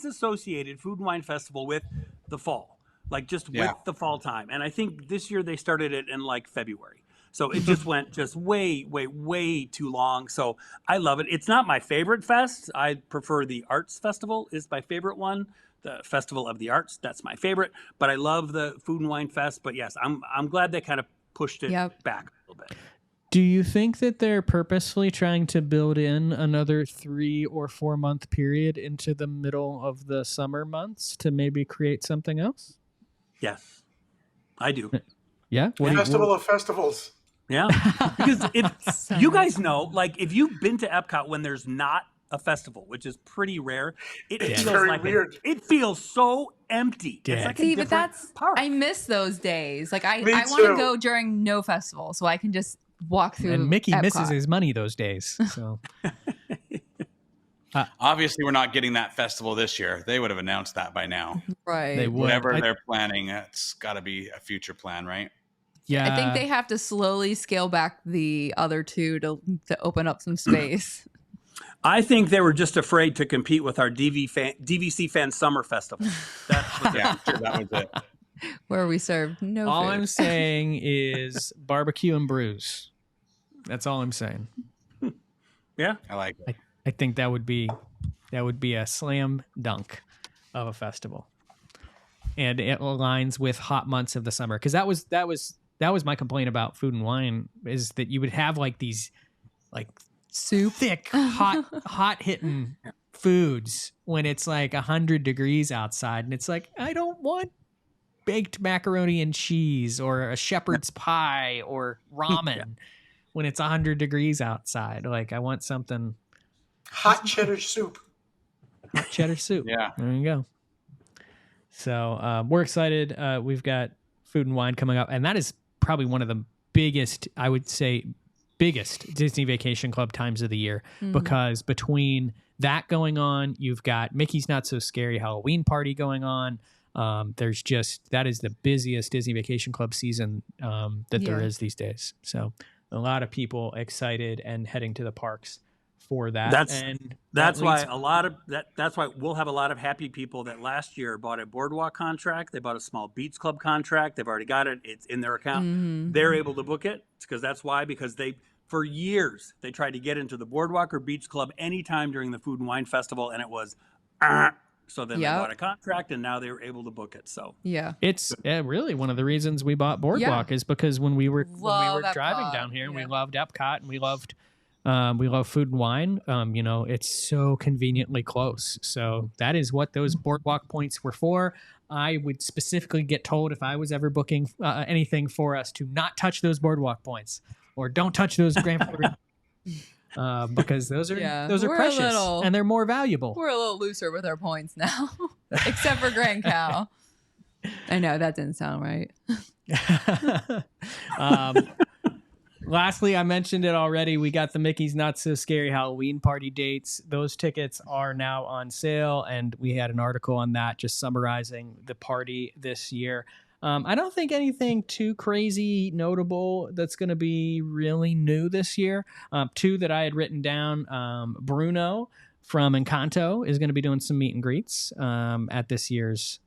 associated Food and Wine Festival with the fall. Like just with the fall time. And I think this year they started it in like February. So it just went way, way, way too long. So I love it. It's not my favorite fest. I prefer the Arts Festival is my favorite one. The Festival of the Arts, that's my favorite. But I love the Food and Wine Fest. But yes, I'm glad they kind of pushed it back a little bit. Do you think that they're purposefully trying to build in another 3 or 4 month period into the middle of the summer months to maybe create something else? Yes, I do. Yeah? Festival of Festivals. Yeah. Because you guys know, like if you've been to Epcot when there's not a festival, which is pretty rare. It It's feels very like weird. it feels so empty. Yeah. It's like See, a but different that's park. I miss those days. Like Me I want to too. go during no festival, so I can just walk through. And Mickey Epcot. misses his money those days. So Obviously, we're not getting that festival this year. They would have announced that by now. Right. They would. Whatever I- they're planning, it's got to be a future plan, right? yeah, I think they have to slowly scale back the other two to open up some space. I think they were just afraid to compete with our DVC Fan Summer Festival. That's what Yeah, sure, that was it. Where we serve no all food. I'm saying is barbecue and brews. That's all I'm saying. yeah. I like it. I think that would be a slam dunk of a festival, and it aligns with hot months of the summer. Because that was my complaint about Food and Wine, is that you would have like these like Soup. thick hot hitting foods when it's like 100 degrees outside, and it's like, I don't want baked macaroni and cheese or a shepherd's pie or ramen when it's 100 degrees outside. Like, I want something Hot cheddar soup. hot cheddar soup. Yeah. There you go. So we're excited. We've got Food and Wine coming up, and that is probably one of the biggest, I would say, Disney Vacation Club times of the year, because between that going on, you've got Mickey's Not So Scary Halloween Party going on. That is the busiest Disney Vacation Club season that there is these days. So a lot of people excited and heading to the parks for that. That's why we'll have a lot of happy people that last year bought a boardwalk contract. They bought a small beach club contract. They've already got it. It's in their account. They're able to book it because they for years they tried to get into the boardwalk or beach club anytime during the Food and Wine Festival, and it was so then they bought a contract, and now they were able to book it. So it's really one of the reasons we bought Boardwalk is because when we were driving down here, we loved Epcot and we loved Food and Wine. It's so conveniently close. So that is what those Boardwalk points were for. I would specifically get told if I was ever booking anything for us to not touch those Boardwalk points, or don't touch those Grand Floridian. Because those are precious and they're more valuable. We're a little looser with our points now, except for Grand Cow. I know that didn't sound right. Lastly, I mentioned it already. We got the Mickey's Not So Scary Halloween Party dates. Those tickets are now on sale, and we had an article on that just summarizing the party this year. I don't think anything too crazy notable that's going to be really new this year. Two that I had written down, Bruno from Encanto is going to be doing some meet and greets at this year's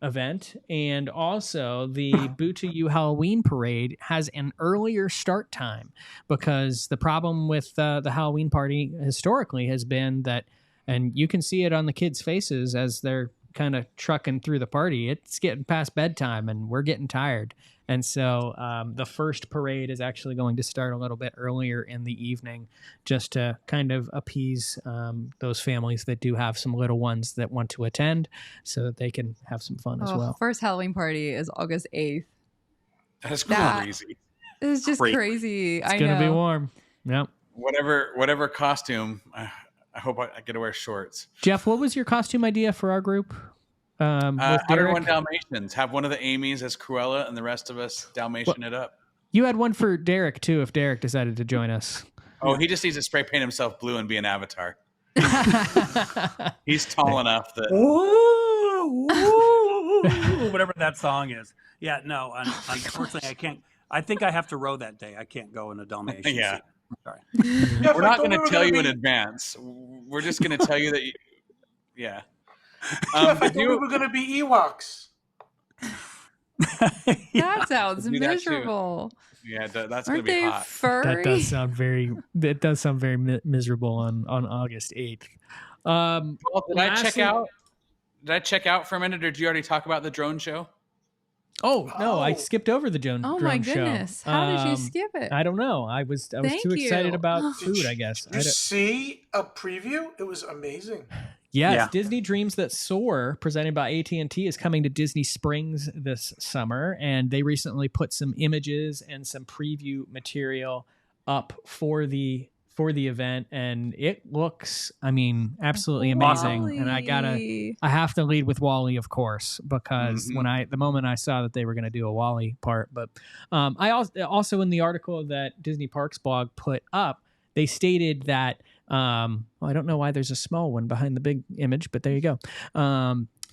event. And also the Boo to You Halloween Parade has an earlier start time, because the problem with the Halloween party historically has been that, and you can see it on the kids' faces as they're kind of trucking through the party, it's getting past bedtime and we're getting tired. And so the first parade is actually going to start a little bit earlier in the evening, just to kind of appease those families that do have some little ones that want to attend, so that they can have some fun as well. First Halloween party is August 8th. That's crazy. It's just crazy. It's going to be warm. Yep. Whatever costume, I hope I get to wear shorts. Jeff, what was your costume idea for our group? With everyone Dalmatians. Have one of the Amy's as Cruella, and the rest of us Dalmatian it up. You had one for Derek too, if Derek decided to join us. Oh, he just needs to spray paint himself blue and be an avatar. He's tall enough that. Whatever that song is. Yeah, no, unfortunately I can't. I think I have to row that day. I can't go in a Dalmatian. Yeah. Sorry. We're not going to tell you in advance. We're just going to tell you that. Yeah. Jeff, I thought we were going to be Ewoks. That sounds miserable. Yeah, that's Aren't going to be they hot. furry? That does sound very miserable on August 8th. Well, did I check out for a minute, or did you already talk about the drone show? Oh no, I skipped over the drone. Oh drone my goodness! show. How did you skip it? I don't know. I was too excited about food, I guess. Did you see a preview? It was amazing. Yes, Yeah. Disney Dreams That Soar, presented by AT&T, is coming to Disney Springs this summer, and they recently put some images and some preview material up for the for the event, and it looks, I mean, absolutely amazing. Wally. And I have to lead with Wally, of course, because the moment I saw that they were going to do a Wally part, but I also in the article that Disney Parks blog put up, they stated that I don't know why there's a small one behind the big image, but there you go.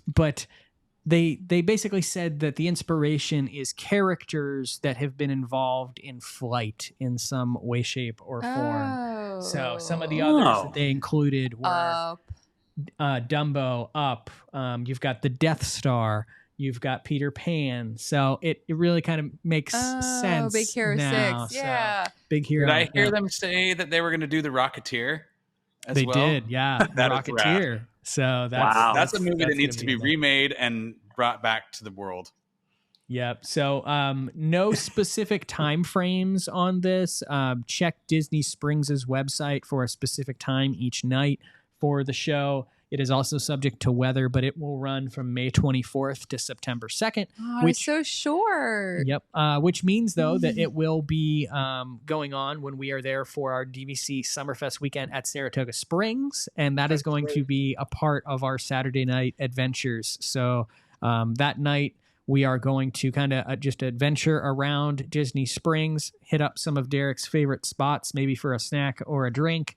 But they basically said that the inspiration is characters that have been involved in flight in some way, shape, or form. So some of the others that they included were Dumbo, Up. You've got the Death Star. You've got Peter Pan. So it really kind of makes sense. Big Hero now. 6. Yeah. So, Big Hero. Did I hear them say that they were going to do the Rocketeer as they well? did, yeah. The That is Rocketeer. rad. So that's a movie that that's needs to gonna be be remade and brought back to the world. Yep. So no specific time frames on this. Check Disney Springs' website for a specific time each night for the show. It is also subject to weather, but it will run from May 24th to September 2nd. Oh, it's so short. Yep. Which means, though, that it will be going on when we are there for our DVC Summerfest weekend at Saratoga Springs. And that is going to be a part of our Saturday night adventures. So that night, we are going to kind of just adventure around Disney Springs, hit up some of Derek's favorite spots, maybe for a snack or a drink,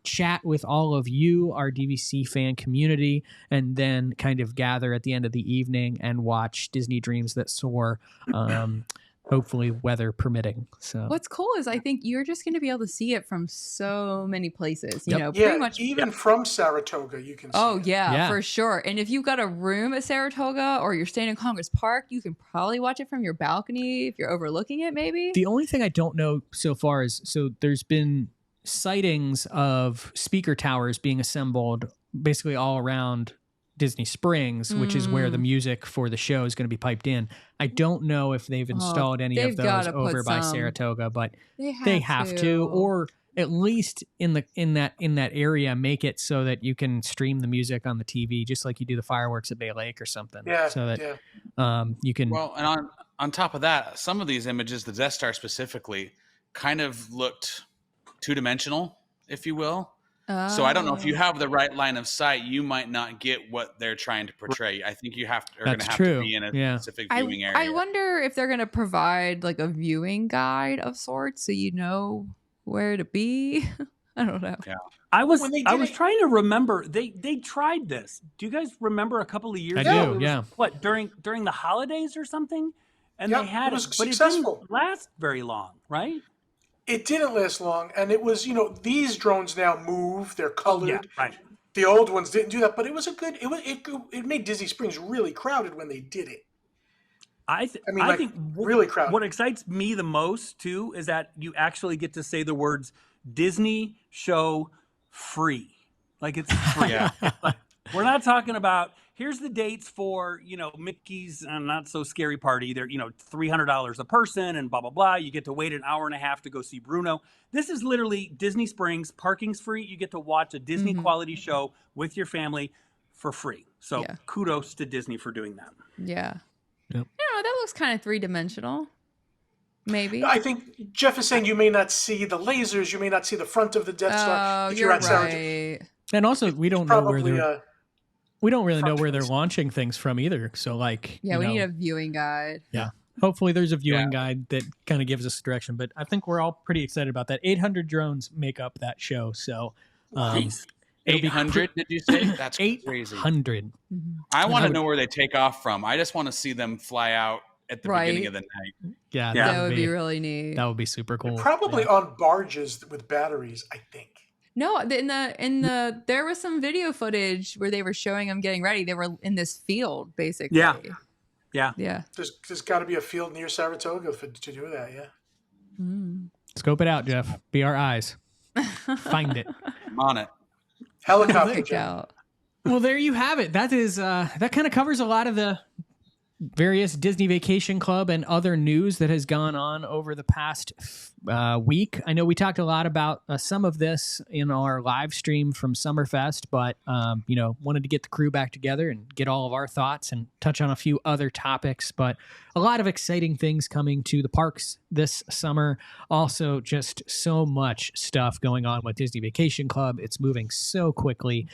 chat with all of you, our DVC fan community, and then kind of gather at the end of the evening and watch Disney Dreams That Soar, hopefully weather permitting. So what's cool is I think you're just going to be able to see it from so many places, you Yep. know, Yeah, pretty much. even from Saratoga, you can see it. Yeah, for sure. And if you've got a room at Saratoga or you're staying in Congress Park, you can probably watch it from your balcony if you're overlooking it, maybe. the only thing I don't know so far is, so there's been sightings of speaker towers being assembled basically all around Disney Springs, which is where the music for the show is going to be piped in. I don't know if they've installed any of those over by Saratoga, but they have to, or at least in that area, make it so that you can stream the music on the TV, just like you do the fireworks at Bay Lake or something. Yeah, so that you can. Well, and on top of that, some of these images, the Death Star specifically, kind of looked two-dimensional, if you will. So I don't know if you have the right line of sight, you might not get what they're trying to portray. I think you are going to have to be in a specific viewing area. I wonder if they're going to provide like a viewing guide of sorts, so you know where to be. I don't know. Yeah. I was trying to remember. They tried this. Do you guys remember a couple of years ago? I do. Yeah. What, during the holidays or something? And they had it was but successful. It didn't last very long, right? It didn't last long, and it was, these drones now move, they're colored. Yeah, right. The old ones didn't do that, but it was it made Disney Springs really crowded when they did it. I think really crowded. What excites me the most too is that you actually get to say the words Disney show free. Like it's free. Yeah. Like, we're not talking about here's the dates for, Mickey's Not So Scary Party. They're, $300 a person and blah, blah, blah. You get to wait an hour and a half to go see Bruno. This is literally Disney Springs. Parking's free. You get to watch a Disney quality show with your family for free. So kudos to Disney for doing that. Yeah. Yep. That looks kind of three-dimensional. Maybe. I think Jeff is saying you may not see the lasers. You may not see the front of the Death Star if you're at Saratoga. And also, we don't know where they're... We don't really know where they're front launching things from either. So, like, we need a viewing guide. Yeah. Hopefully, there's a viewing guide that kind of gives us direction. But I think we're all pretty excited about that. 800 drones make up that show. So, 800, did you say? That's crazy. 800. I want to know where they take off from. I just want to see them fly out at the beginning of the night. Yeah, that would be really neat. That would be super cool. Probably on barges with batteries, I think. No, in the there was some video footage where they were showing them getting ready. They were in this field, basically. Yeah. There's got to be a field near Saratoga to do that. Yeah. Scope it out, Jeff. Be our eyes. Find it. I'm on it. Helicopter out. Well, there you have it. That is that kind of covers a lot of the various Disney Vacation Club and other news that has gone on over the past week. I know we talked a lot about some of this in our live stream from Summerfest, but wanted to get the crew back together and get all of our thoughts and touch on a few other topics. But a lot of exciting things coming to the parks this summer. Also, just so much stuff going on with Disney Vacation Club. It's moving so quickly,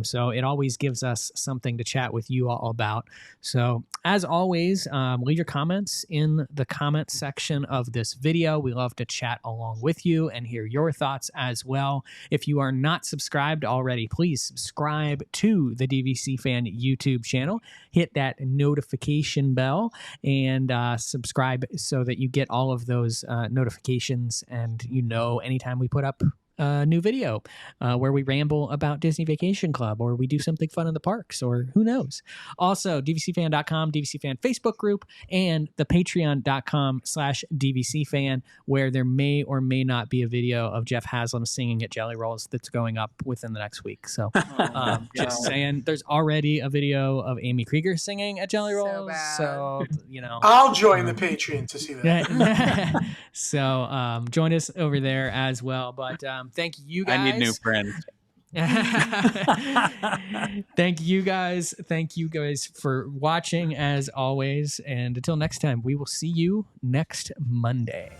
so it always gives us something to chat with you all about. So, as always, leave your comments in the comment section of this video. We love to chat along with you and hear your thoughts as well. If you are not subscribed already, please subscribe to the DVC Fan YouTube channel. Hit that notification bell and subscribe so that you get all of those notifications and anytime we put up a new video where we ramble about Disney Vacation Club or we do something fun in the parks or who knows. Also, dvcfan.com, DVC Fan Facebook group, and the patreon.com/DVCFan, where there may or may not be a video of Jeff Haslam singing at Jelly Rolls that's going up within the next week. So just saying, there's already a video of Amy Krieger singing at Jelly Rolls. So, I'll join the Patreon to see that. So join us over there as well. But thank you guys. I need new friends. Thank you guys. Thank you guys for watching as always. And until next time, we will see you next Monday.